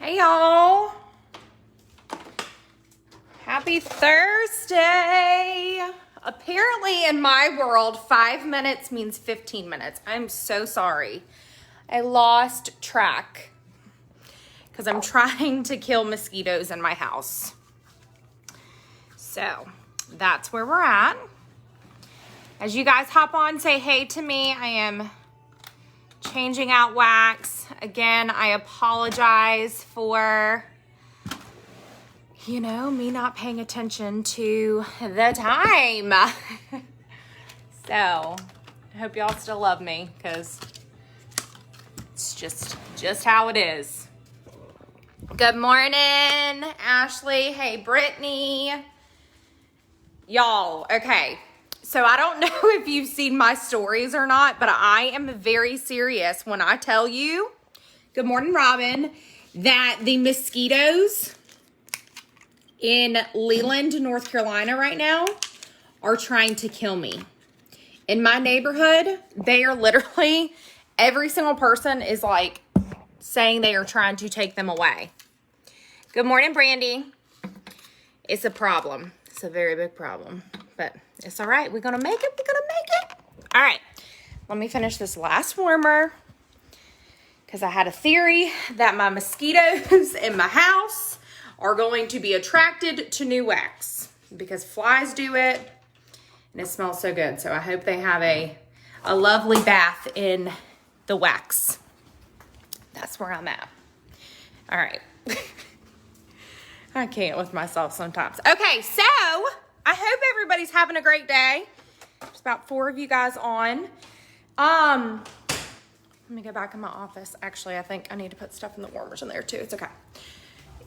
Hey y'all, happy Thursday. Apparently in my world, 5 minutes means 15 minutes. I'm so sorry. I lost track because I'm trying to kill mosquitoes in my house. So that's where we're at. As you guys hop on, say hey to me. I am changing out wax. Again, I apologize for, me not paying attention to the time. So, I hope y'all still love me because it's just how it is. Good morning, Ashley. Hey, Brittany. Y'all, okay. So I don't know if you've seen my stories or not, but I am very serious when I tell you, good morning, Robin, that the mosquitoes in Leland, North Carolina right now are trying to kill me. In my neighborhood, they are literally, every single person is like saying they are trying to take them away. Good morning, Brandy. It's a problem. It's a very big problem, but it's all right. We're going to make it. We're going to make it. All right. Let me finish this last warmer because I had a theory that my mosquitoes in my house are going to be attracted to new wax because flies do it and it smells so good. So I hope they have a lovely bath in the wax. That's where I'm at. All right. I can't with myself sometimes. Okay, so I hope everybody's having a great day. There's about 4 of you guys on. Let me go back in my office. Actually, I think I need to put stuff in the warmers in there too. It's okay.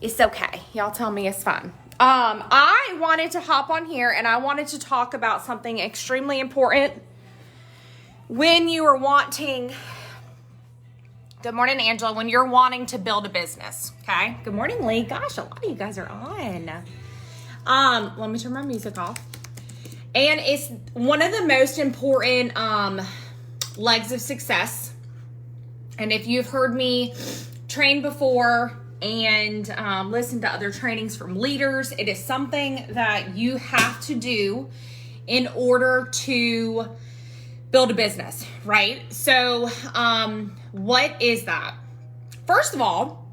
It's okay. Y'all tell me it's fine. I wanted to hop on here and I wanted to talk about something extremely important when you are wanting, good morning, Angela, when you're wanting to build a business, okay? Good morning, Lee. Gosh, a lot of you guys are on. Let me turn my music off. And it's one of the most important legs of success. And if you've heard me train before and listen to other trainings from leaders, it is something that you have to do in order to build a business, right? So what is that? First of all,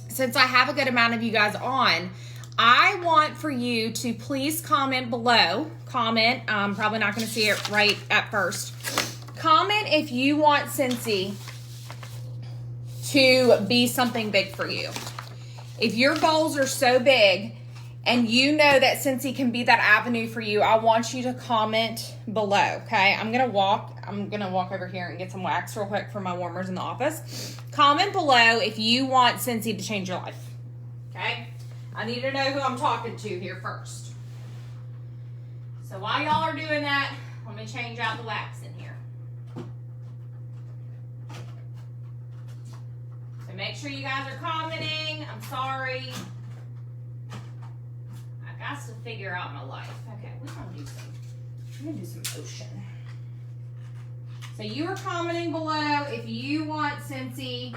since I have a good amount of you guys on, I want for you to please comment below. Comment, probably not going to see it right at first. Comment if you want Cincy to be something big for you. If your goals are so big and you know that Cincy can be that avenue for you, I want you to comment below, okay? I'm gonna walk over here and get some wax real quick for my warmers in the office. Comment below if you want Cincy to change your life, okay? I need to know who I'm talking to here first. So while y'all are doing that, let me change out the wax in here. So make sure you guys are commenting. I'm sorry. I got to figure out my life. Okay, we're gonna do some ocean. So you are commenting below if you want Cincy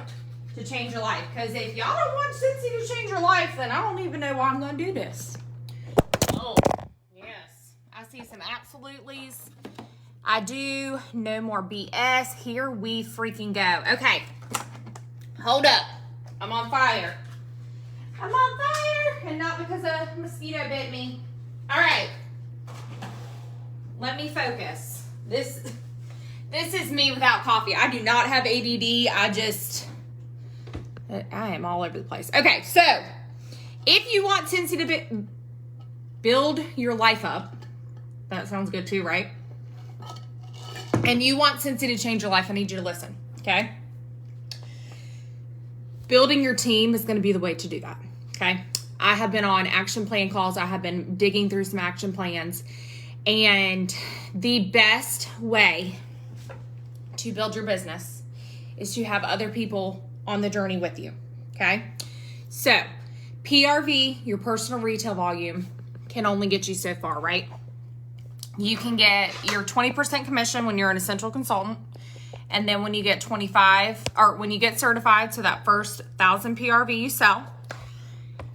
to change your life. Because if y'all don't want Cincy to change your life, then I don't even know why I'm going to do this. Oh, yes. I see some absolutely's. I do. No more BS. Here we freaking go. Okay. Hold up. I'm on fire. I'm on fire. And not because a mosquito bit me. All right. Let me focus. This is me without coffee. I do not have ADD. I am all over the place. Okay, so if you want Cincy to build your life up, that sounds good too, right? And you want Cincy to change your life, I need you to listen, okay? Building your team is going to be the way to do that, okay? I have been on action plan calls. I have been digging through some action plans. And the best way to build your business is to have other people on the journey with you, okay? So, PRV, your personal retail volume, can only get you so far, right? You can get your 20% commission when you're an essential consultant, And then when you get 25, or when you get certified, so that first 1,000 PRV you sell,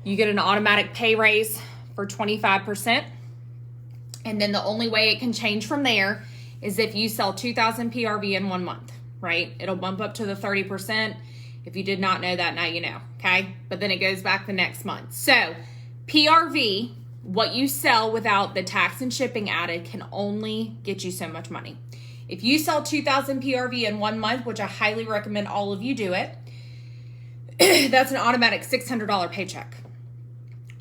you get an automatic pay raise for 25%. And then the only way it can change from there is if you sell 2,000 PRV in 1 month, right? It'll bump up to the 30%. If you did not know that, now you know, okay? But then it goes back the next month. So PRV, what you sell without the tax and shipping added, can only get you so much money. If you sell 2,000 PRV in 1 month, which I highly recommend all of you do it, that's an automatic $600 paycheck.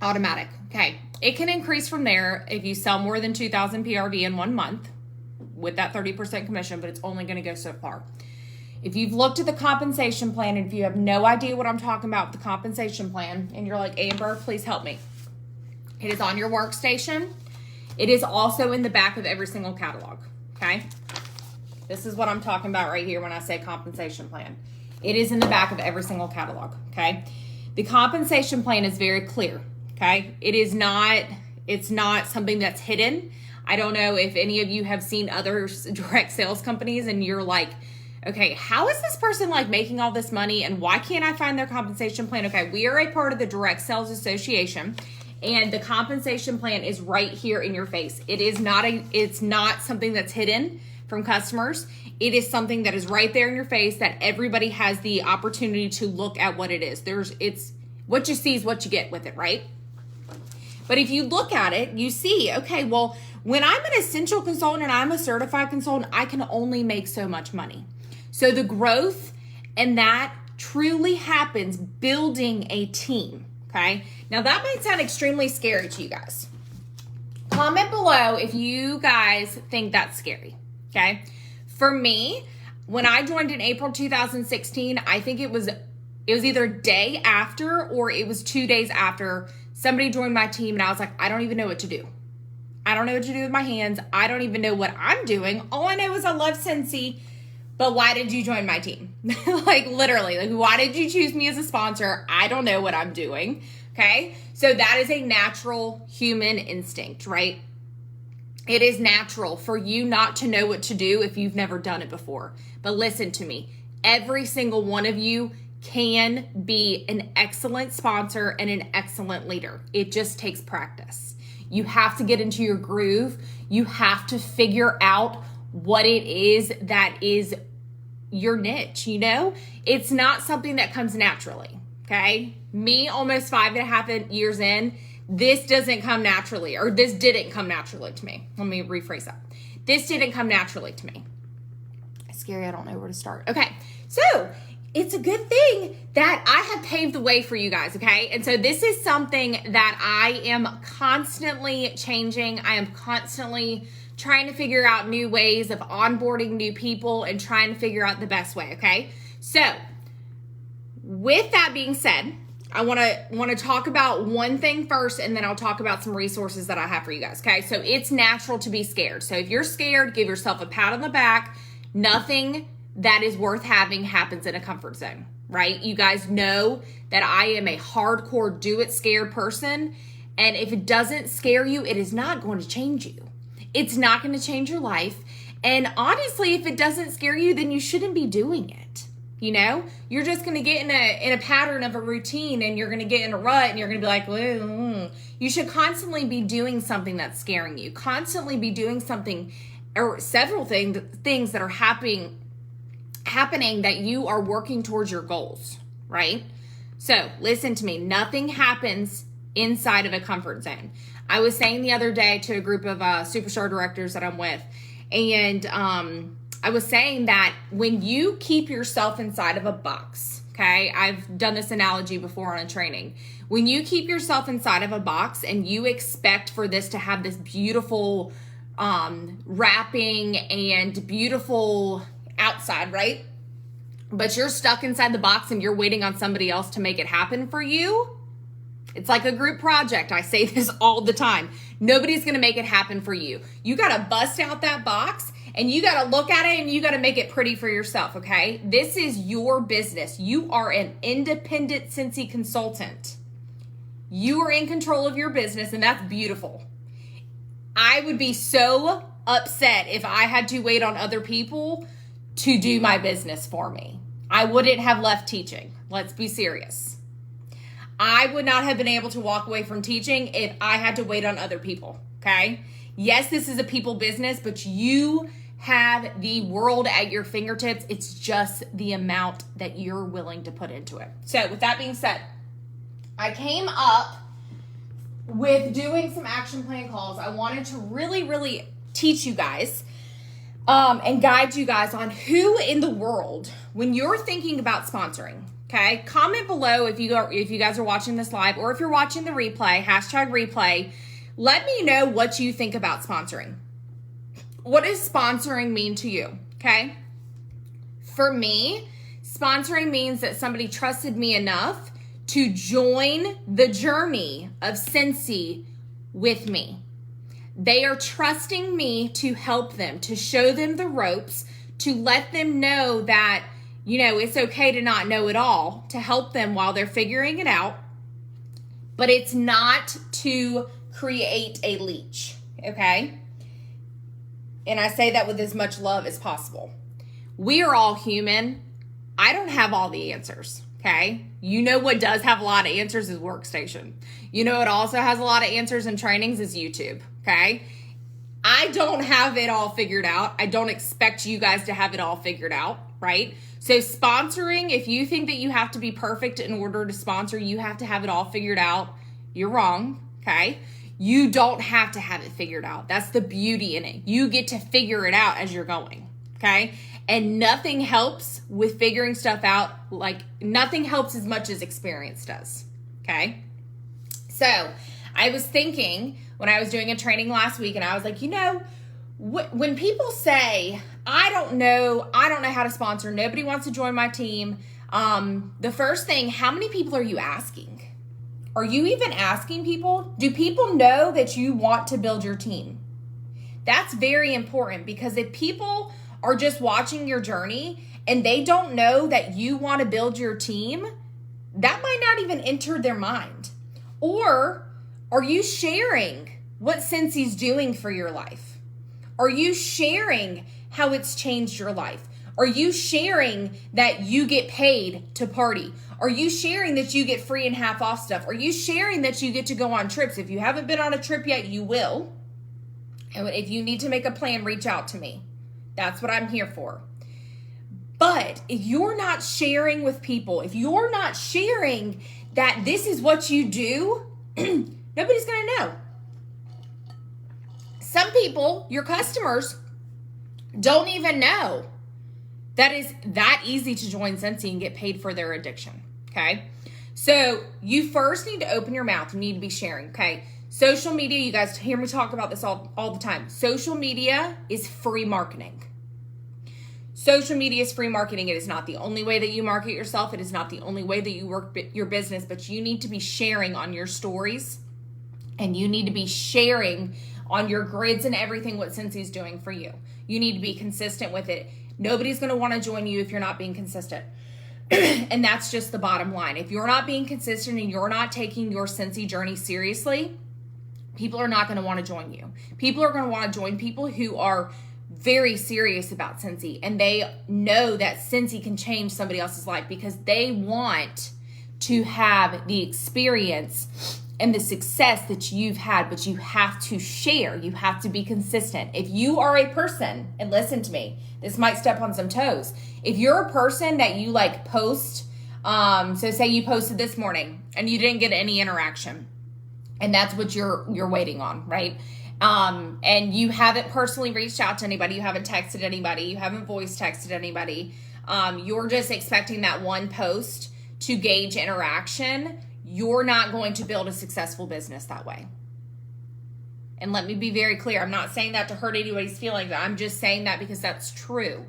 Automatic, okay? It can increase from there if you sell more than 2,000 PRV in 1 month with that 30% commission, but it's only going to go so far. If you've looked at the compensation plan, and if you have no idea what I'm talking about with the compensation plan, and you're like, Amber, please help me. It is on your workstation. It is also in the back of every single catalog, okay? This is what I'm talking about right here when I say compensation plan. It is in the back of every single catalog, okay? The compensation plan is very clear, okay? It's not something that's hidden. I don't know if any of you have seen other direct sales companies and you're like, okay, how is this person like making all this money and why can't I find their compensation plan? Okay, we are a part of the Direct Sales Association and the compensation plan is right here in your face. It's not something that's hidden from customers. It is something that is right there in your face that everybody has the opportunity to look at what it is. It's what you see is what you get with it, right? But if you look at it, you see, okay, well, when I'm an essential consultant and I'm a certified consultant, I can only make so much money. So the growth and that truly happens building a team, okay? Now that might sound extremely scary to you guys. Comment below if you guys think that's scary, okay? For me, when I joined in April 2016, I think it was either day after or it was 2 days after somebody joined my team and I was like, I don't even know what to do. I don't know what to do with my hands. I don't even know what I'm doing. All I know is I love Scentsy, but why did you join my team? Like literally, like why did you choose me as a sponsor? I don't know what I'm doing, okay? So that is a natural human instinct, right? It is natural for you not to know what to do if you've never done it before. But listen to me, every single one of you can be an excellent sponsor and an excellent leader. It just takes practice. You have to get into your groove. You have to figure out what it is that is your niche, you know? It's not something that comes naturally, okay? Me, almost 5.5 years in, this doesn't come naturally, or this didn't come naturally to me. Let me rephrase that. This didn't come naturally to me. It's scary, I don't know where to start. Okay, so it's a good thing that I have paved the way for you guys, okay? And so this is something that I am constantly changing. I am constantly trying to figure out new ways of onboarding new people and trying to figure out the best way, okay? So with that being said, I want to talk about one thing first, and then I'll talk about some resources that I have for you guys, okay? So it's natural to be scared. So if you're scared, give yourself a pat on the back. Nothing that is worth having happens in a comfort zone, right? You guys know that I am a hardcore do-it-scared person, and if it doesn't scare you, it is not going to change you. It's not going to change your life, and honestly, if it doesn't scare you, then you shouldn't be doing it. You know, you're just going to get in a pattern of a routine and you're going to get in a rut and you're going to be like, you should constantly be doing something that's scaring you. Constantly be doing something or several things that are happening that you are working towards your goals, right? So listen to me. Nothing happens inside of a comfort zone. I was saying the other day to a group of superstar directors that I'm with, and I was saying that when you keep yourself inside of a box, okay, I've done this analogy before on a training. When you keep yourself inside of a box and you expect for this to have this beautiful wrapping and beautiful outside, right? But you're stuck inside the box and you're waiting on somebody else to make it happen for you. It's like a group project. I say this all the time. Nobody's going to make it happen for you. You got to bust out that box and you got to look at it and you got to make it pretty for yourself, okay? This is your business. You are an independent Scentsy consultant. You are in control of your business, and that's beautiful. I would be so upset if I had to wait on other people to do my business for me. I wouldn't have left teaching. Let's be serious. I would not have been able to walk away from teaching if I had to wait on other people, okay? Yes, this is a people business, but you have the world at your fingertips. It's just the amount that you're willing to put into it. So with that being said, I came up with doing some action plan calls. I wanted to really teach you guys and guide you guys on who in the world, when you're thinking about sponsoring, okay? Comment below if you guys are watching this live, or if you're watching the replay, #replay. Let me know what you think about sponsoring. What does sponsoring mean to you, okay? For me, sponsoring means that somebody trusted me enough to join the journey of Scentsy with me. They are trusting me to help them, to show them the ropes, to let them know that, it's okay to not know it all, to help them while they're figuring it out. But it's not to create a leech, okay? And I say that with as much love as possible. We are all human. I don't have all the answers, okay? What does have a lot of answers is Workstation. What also has a lot of answers and trainings is YouTube, okay? I don't have it all figured out. I don't expect you guys to have it all figured out, right? So sponsoring, if you think that you have to be perfect in order to sponsor, you have to have it all figured out, you're wrong, okay? You don't have to have it figured out. That's the beauty in it. You get to figure it out as you're going, okay? And nothing helps with figuring stuff out, nothing helps as much as experience does, okay? So I was thinking when I was doing a training last week, and I was like, when people say, I don't know how to sponsor, nobody wants to join my team, the first thing, how many people are you asking? Are you even asking people? Do people know that you want to build your team? That's very important, because if people are just watching your journey and they don't know that you want to build your team, that might not even enter their mind. Or are you sharing what Scentsy's doing for your life? Are you sharing how it's changed your life? Are you sharing that you get paid to party? Are you sharing that you get free and half off stuff? Are you sharing that you get to go on trips? If you haven't been on a trip yet, you will. And if you need to make a plan, reach out to me. That's what I'm here for. But if you're not sharing with people, if you're not sharing that this is what you do, nobody's going to know. Some people, your customers, don't even know that is that easy to join Scentsy and get paid for their addiction, okay? So you first need to open your mouth. You need to be sharing, okay? Social media, you guys hear me talk about this all the time. Social media is free marketing. Social media is free marketing. It is not the only way that you market yourself. It is not the only way that you work your business, but you need to be sharing on your stories, and you need to be sharing on your grids and everything what Scentsy's doing for you. You need to be consistent with it. Nobody's going to want to join you if you're not being consistent. And that's just the bottom line. If you're not being consistent and you're not taking your Scentsy journey seriously, people are not going to want to join you. People are going to want to join people who are very serious about Scentsy, and they know that Scentsy can change somebody else's life, because they want to have the experience and the success that you've had, but you have to share. You have to be consistent. If you are a person, and listen to me, this might step on some toes. If you're a person that you post, so say you posted this morning and you didn't get any interaction, and that's what you're waiting on, right? And you haven't personally reached out to anybody, you haven't texted anybody, you haven't voice texted anybody, you're just expecting that one post to gauge interaction, you're not going to build a successful business that way. And let me be very clear, I'm not saying that to hurt anybody's feelings, I'm just saying that because that's true.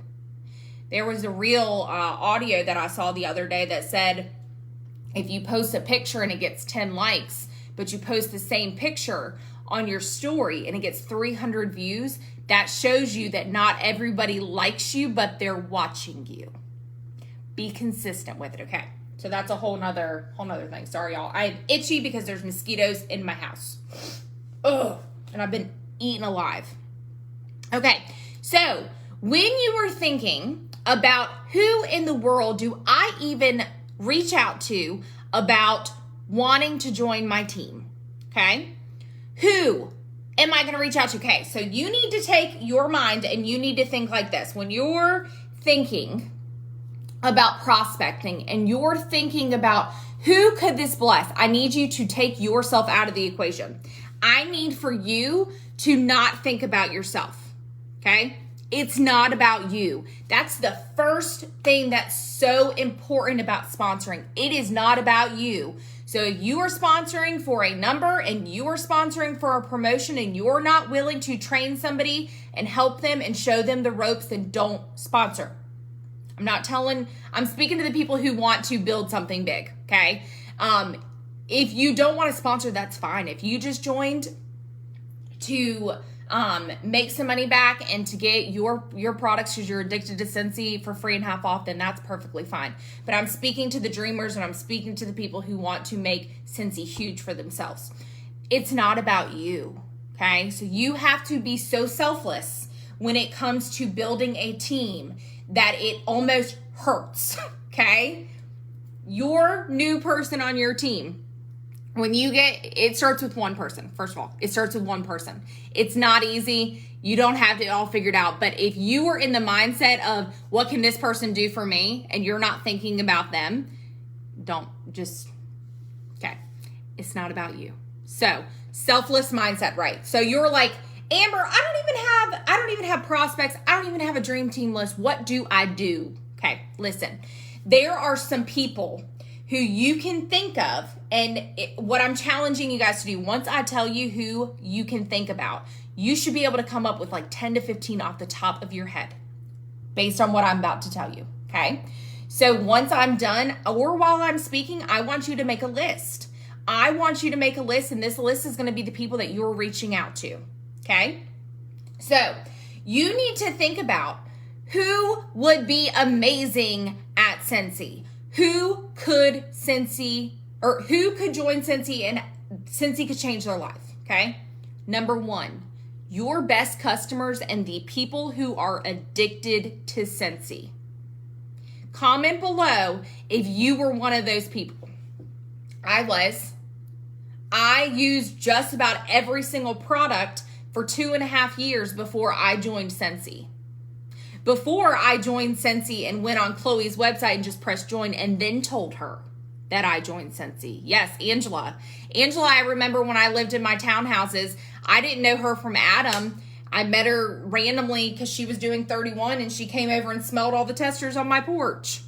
There was a real audio that I saw the other day that said, if you post a picture and it gets 10 likes, but you post the same picture on your story and it gets 300 views, that shows you that not everybody likes you, but they're watching you. Be consistent with it, okay? So that's a whole nother thing. Sorry, y'all. I'm itchy because there's mosquitoes in my house. Ugh. And I've been eaten alive. Okay, so when you were thinking about who in the world do I even reach out to about wanting to join my team, okay? Who am I going to reach out to? Okay, so you need to take your mind and you need to think like this. When you're thinking about prospecting and you're thinking about who could this bless, I need you to take yourself out of the equation. I need for you to not think about yourself, okay? It's not about you. That's the first thing that's so important about sponsoring. It is not about you. So if you are sponsoring for a number and you are sponsoring for a promotion and you're not willing to train somebody and help them and show them the ropes, then don't sponsor. I'm speaking to the people who want to build something big, okay? If you don't want to sponsor, that's fine. If you just joined to make some money back and to get your products because you're addicted to Scentsy for free and half off, then that's perfectly fine. But I'm speaking to the dreamers and I'm speaking to the people who want to make Scentsy huge for themselves. It's not about you, okay? So you have to be so selfless when it comes to building a team that it almost hurts, okay? Your new person on your team, it starts with one person. First of all, it starts with one person. It's not easy. You don't have it all figured out. But if you are in the mindset of what can this person do for me and you're not thinking about them, okay. It's not about you. So selfless mindset, right? So you're like, Amber, I don't even have prospects. I don't even have a dream team list. What do I do? Okay, listen, there are some people who you can think of, and what I'm challenging you guys to do, once I tell you who you can think about, you should be able to come up with like 10 to 15 off the top of your head based on what I'm about to tell you, okay? So once I'm done, or while I'm speaking, I want you to make a list. I want you to make a list, and this list is gonna be the people that you're reaching out to, okay? So you need to think about who would be amazing at Scentsy. Who could join Scentsy and Scentsy could change their life, okay? Number one, your best customers and the people who are addicted to Scentsy. Comment below if you were one of those people. I was. I used just about every single product for 2.5 years before I joined Scentsy. Before I joined Scentsy and went on Chloe's website and just pressed join and then told her that I joined Scentsy. Yes, Angela. Angela, I remember when I lived in my townhouses, I didn't know her from Adam. I met her randomly because she was doing 31 and she came over and smelled all the testers on my porch.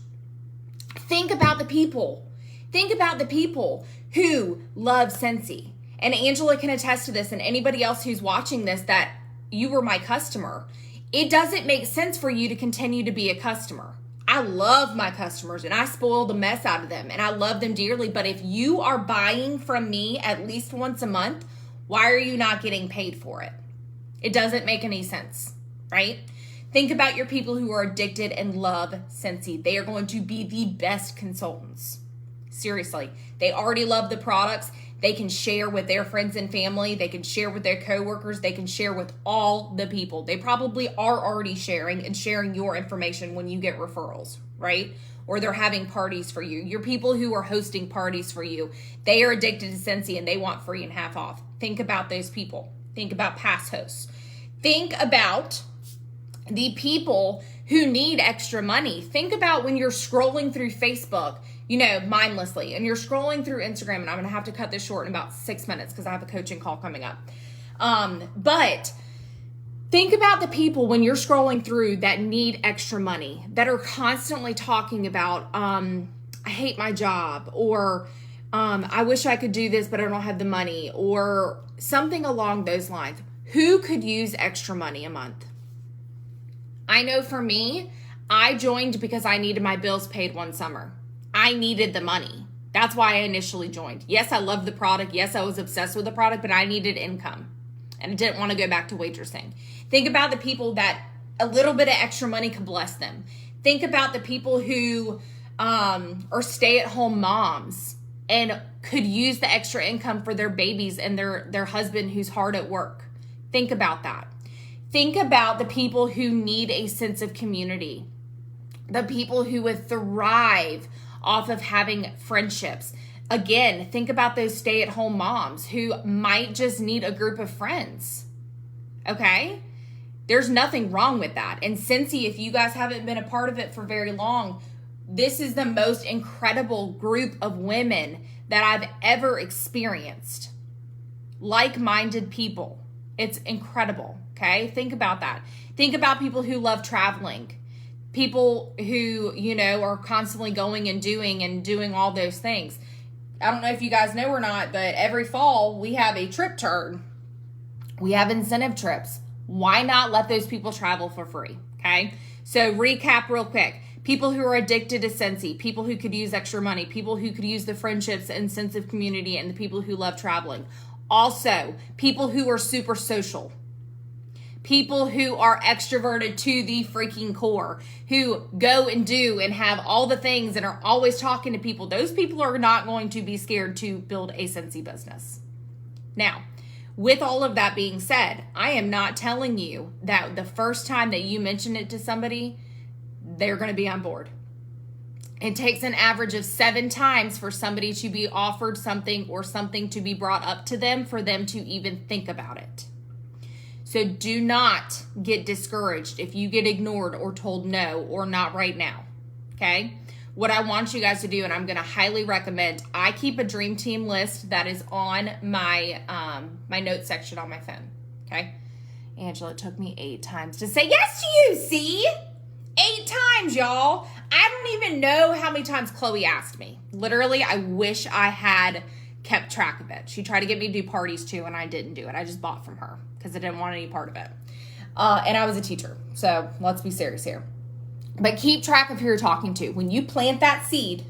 Think about the people. Think about the people who love Scentsy. And Angela can attest to this, and anybody else who's watching this, that you were my customer. It doesn't make sense for you to continue to be a customer. I love my customers and I spoil the mess out of them and I love them dearly. But if you are buying from me at least once a month, why are you not getting paid for it? It doesn't make any sense, right? Think about your people who are addicted and love Scentsy. They are going to be the best consultants. Seriously, they already love the products. They can share with their friends and family. They can share with their coworkers. They can share with all the people. They probably are already sharing and sharing your information when you get referrals, right? Or they're having parties for you. Your people who are hosting parties for you, they are addicted to Scentsy and they want free and half off. Think about those people. Think about past hosts. Think about the people who need extra money. Think about when you're scrolling through Facebook, mindlessly, and you're scrolling through Instagram, and I'm going to have to cut this short in about 6 minutes because I have a coaching call coming up. But think about the people when you're scrolling through that need extra money, that are constantly talking about, I hate my job, or I wish I could do this, but I don't have the money, or something along those lines. Who could use extra money a month? I know for me, I joined because I needed my bills paid one summer. I needed the money. That's why I initially joined. Yes, I loved the product. Yes, I was obsessed with the product, but I needed income and I didn't want to go back to waitressing. Think about the people that a little bit of extra money could bless them. Think about the people who are stay-at-home moms and could use the extra income for their babies and their husband who's hard at work. Think about that. Think about the people who need a sense of community. the people who would thrive off of having friendships. Again, think about those stay-at-home moms who might just need a group of friends. Okay? There's nothing wrong with that. And Cincy, if you guys haven't been a part of it for very long, this is the most incredible group of women that I've ever experienced. Like-minded people. It's incredible. Okay? Think about that. Think about people who love traveling. People who, are constantly going and doing all those things. I don't know if you guys know or not, but every fall we have a trip turn. We have incentive trips. Why not let those people travel for free? Okay. So recap real quick. People who are addicted to Scentsy, people who could use extra money, people who could use the friendships and sense of community, and the people who love traveling. Also, people who are super social. People who are extroverted to the freaking core, who go and do and have all the things and are always talking to people. Those people are not going to be scared to build a Scentsy business. Now, with all of that being said, I am not telling you that the first time that you mention it to somebody, they're going to be on board. It takes an average of 7 times for somebody to be offered something or something to be brought up to them for them to even think about it. So do not get discouraged if you get ignored or told no or not right now, okay? What I want you guys to do, and I'm going to highly recommend, I keep a dream team list that is on my my notes section on my phone, okay? Angela, it took me 8 times to say yes to you, see? 8 times, y'all. I don't even know how many times Chloe asked me. Literally, I wish I had kept track of it. She tried to get me to do parties too, and I didn't do it. I just bought from her because I didn't want any part of it. And I was a teacher, so let's be serious here. But keep track of who you're talking to. When you plant that seed,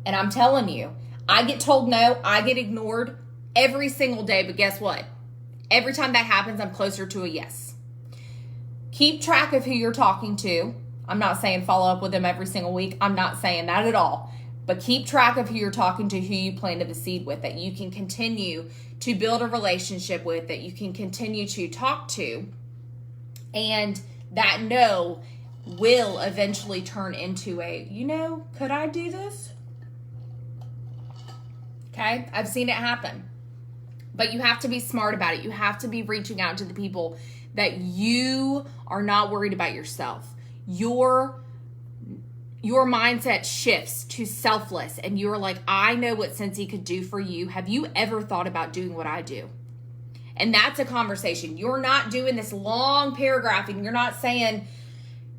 and I'm telling you, I get told no, I get ignored every single day, but guess what? Every time that happens, I'm closer to a yes. Keep track of who you're talking to. I'm not saying follow up with them every single week. I'm not saying that at all. But keep track of who you're talking to, who you planted the seed with, that you can continue to build a relationship with, that you can continue to talk to. And that no will eventually turn into a, could I do this? Okay, I've seen it happen. But you have to be smart about it. You have to be reaching out to the people that you are not worried about yourself. Your mindset shifts to selfless, and you're like, I know what Scentsy could do for you. Have you ever thought about doing what I do? And that's a conversation. You're not doing this long paragraph, and you're not saying,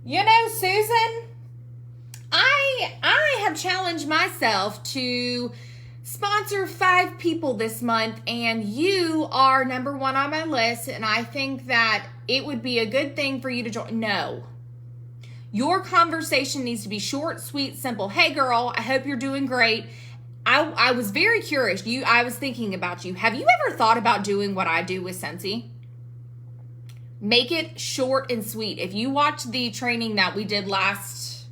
Susan, I have challenged myself to sponsor 5 people this month, and you are number 1 on my list, and I think that it would be a good thing for you to join. No. Your conversation needs to be short, sweet, simple. Hey, girl, I hope you're doing great. I was very curious. I was thinking about you. Have you ever thought about doing what I do with Scentsy? Make it short and sweet. If you watch the training that we did last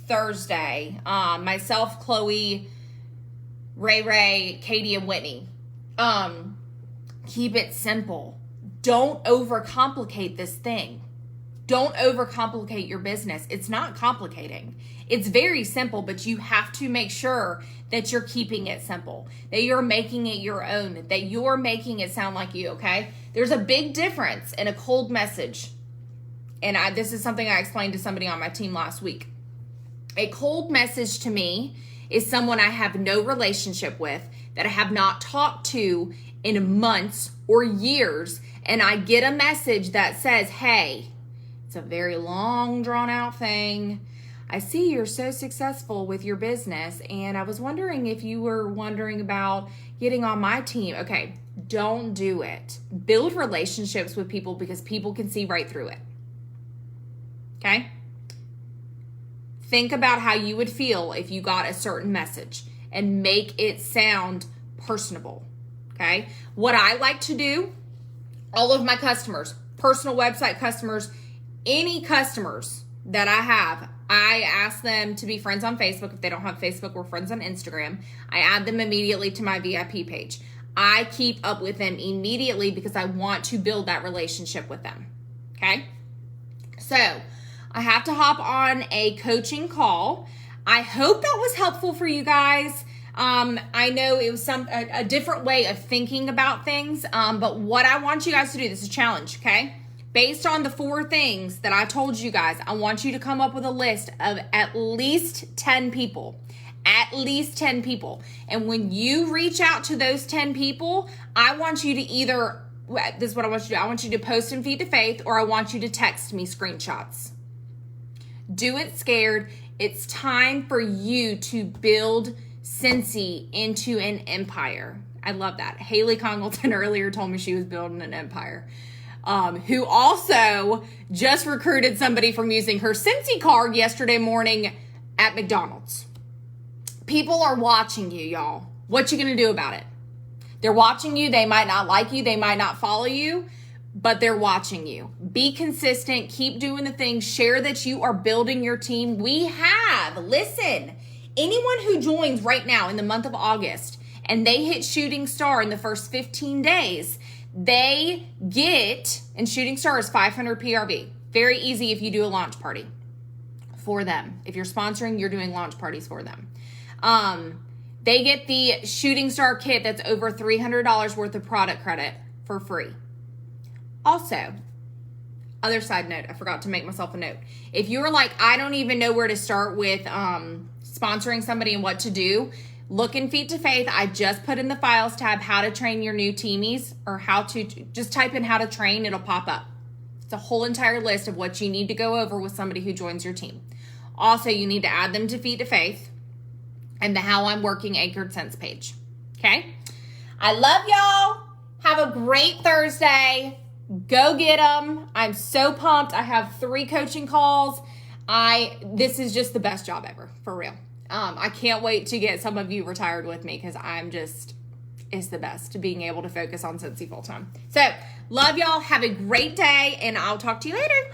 Thursday, myself, Chloe, Ray, Katie, and Whitney, keep it simple. Don't overcomplicate this thing. Don't overcomplicate your business. It's not complicating. It's very simple, but you have to make sure that you're keeping it simple, that you're making it your own, that you're making it sound like you, okay? There's a big difference in a cold message. And this is something I explained to somebody on my team last week. A cold message to me is someone I have no relationship with, that I have not talked to in months or years, and I get a message that says, hey, it's a very long, drawn-out thing. I see you're so successful with your business, and I was wondering if you were wondering about getting on my team. Okay, don't do it. Build relationships with people because people can see right through it. Okay? Think about how you would feel if you got a certain message and make it sound personable. Okay? What I like to do, all of my customers, personal website customers, any customers that I have, I ask them to be friends on Facebook. If they don't have Facebook, we're friends on Instagram. I add them immediately to my VIP page. I keep up with them immediately because I want to build that relationship with them. Okay? So, I have to hop on a coaching call. I hope that was helpful for you guys. I know it was a different way of thinking about things, but what I want you guys to do, this is a challenge, okay? Based on the 4 things that I told you guys, I want you to come up with a list of at least 10 people. At least 10 people. And when you reach out to those 10 people, I want you to either, this is what I want you to do, I want you to post in Feed to Faith, or I want you to text me screenshots. Do it scared. It's time for you to build Cincy into an empire. I love that. Haley Congleton earlier told me she was building an empire. Who also just recruited somebody from using her Cincy card yesterday morning at McDonald's. People are watching you, y'all. What you gonna do about it? They're watching you. They might not like you. They might not follow you, but they're watching you. Be consistent. Keep doing the things. Share that you are building your team. Listen, anyone who joins right now in the month of August and they hit Shooting Star in the first 15 days, they get, and Shooting Star is 500 PRV. Very easy if you do a launch party for them. If you're sponsoring, you're doing launch parties for them. They get the Shooting Star kit that's over $300 worth of product credit for free. Also, other side note, I forgot to make myself a note. If you're like, I don't even know where to start with sponsoring somebody and what to do, look in Feed to Faith. I just put in the files tab how to train your new teamies, or how to, just type in how to train, it'll pop up. It's a whole entire list of what you need to go over with somebody who joins your team. Also, you need to add them to Feed to Faith and the How I'm Working Anchored Sense page. Okay? I love y'all. Have a great Thursday. Go get them. I'm so pumped. I have 3 coaching calls. This is just the best job ever, for real. I can't wait to get some of you retired with me, because it's the best being able to focus on Cincy full time. So love y'all. Have a great day, and I'll talk to you later.